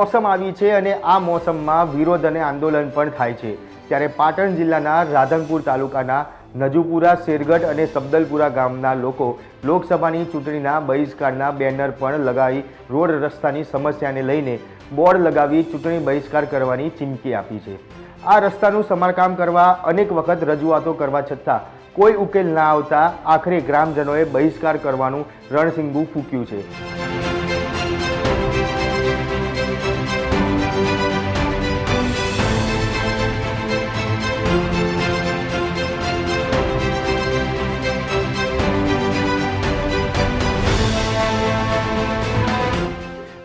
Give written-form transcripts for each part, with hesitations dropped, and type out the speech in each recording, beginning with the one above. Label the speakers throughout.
Speaker 1: મોસમ આવી છે અને આ મોસમમાં વિરોધ અને આંદોલન પણ થાય છે। ત્યારે પાટણ જિલ્લાના રાધનપુર તાલુકાના નજુપુરા, શેરગઢ અને સબદલપુરા ગામના લોકો લોકસભાની ચૂંટણીના બહિષ્કારના બેનર પણ લગાવી રોડ રસ્તાની સમસ્યાને લઈને બોર્ડ લગાવી ચૂંટણી બહિષ્કાર કરવાની ચીમકી આપી છે। આ રસ્તાનું સમારકામ કરવા અનેક વખત રજૂઆતો કરવા છતાં કોઈ ઉકેલ ના આવતા આખરે ગ્રામજનોએ બહિષ્કાર કરવાનું રણસિંગુ ફૂંક્યું છે।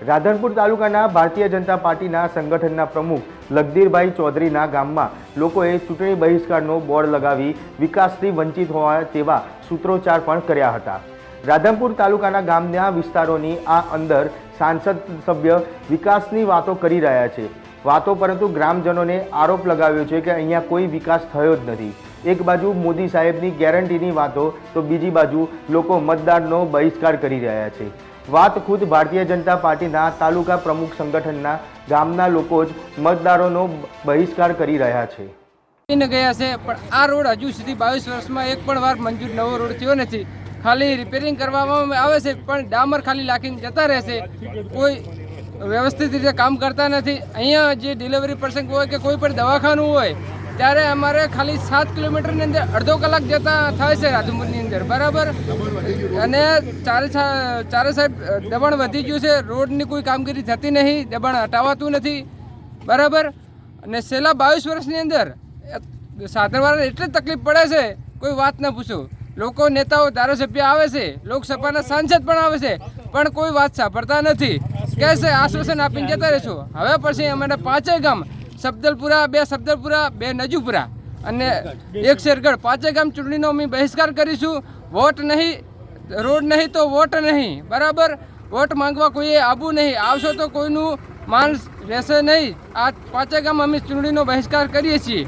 Speaker 1: રાધનપુર તાલુકાના ભારતીય જનતા પાર્ટીના સંગઠનના પ્રમુખ લગધીરભાઈ ચૌધરીના ગામમાં લોકોએ ચૂંટણી બહિષ્કારનો બોર્ડ લગાવી વિકાસથી વંચિત હોવા તેવા સૂત્રોચ્ચાર પણ કર્યા હતા। રાધનપુર તાલુકાના ગામના વિસ્તારોની આ અંદર સાંસદ સભ્ય વિકાસની વાતો કરી રહ્યા છે પરંતુ ગ્રામજનોને આરોપ લગાવ્યો છે કે અહીંયા કોઈ વિકાસ થયો જ નથી। એક બાજુ મોદી સાહેબની ગેરંટીની વાતો તો બીજી બાજુ લોકો મતદાનનો બહિષ્કાર કરી રહ્યા છે। વાત ખુદ ભારતીય જનતા પાર્ટીના તાલુકા પ્રમુખ સંગઠનના ગામના લોકો જ મતદારોનો બહિષ્કાર કરી રહ્યા છે।
Speaker 2: ગયા છે પણ આ રોડ હજુ સુધી 22 વર્ષમાં એક પણ વાર મંજૂર નવો રોડ થયો નથી। ખાલી રિપેરિંગ કરવામાં આવે છે પણ ડામર ખાલી લાખીને જતા રહેશે, કોઈ વ્યવસ્થિત રીતે કામ કરતા નથી। અહીંયા જે ડિલિવરી પ્રસંગ હોય કે કોઈ પણ દવાખાનું હોય ત્યારે અમારે ખાલી 7 કિલોમીટરની અંદર અડધો કલાક જતા થાય છે રાધનપુરની અંદર, બરાબર। અને ચારે સાહેબ દબાણ વધી ગયું છે, રોડની કોઈ કામગીરી થતી નહીં, દબાણ હટાવાતું નથી, બરાબર। અને છેલ્લા 22 વર્ષની અંદર સાધનવાળાને એટલી તકલીફ પડે છે કોઈ વાત ન પૂછો। લોકો નેતાઓ ધારાસભ્ય આવે છે, લોકસભાના સાંસદ પણ આવે છે પણ કોઈ વાત સાંભળતા નથી, કહે છે આશ્વાસન આપીને જતા રહેશો। હવે પછી અમારા 5 ગામ સબદલપુરા, 2 સબદલપુરા, 2 નજુપુરા અને 1 શેરગઢ 5 ગામ ચૂંટણીનો અમે બહિષ્કાર કરીશું। વોટ નહીં, રોડ નહીં તો વોટ નહીં, બરાબર। વોટ માંગવા કોઈએ આવવું નહીં, આવશો તો કોઈનું માન રહેશે નહીં। આ 5 ગામ અમે ચૂંટણીનો બહિષ્કાર કરીએ છીએ।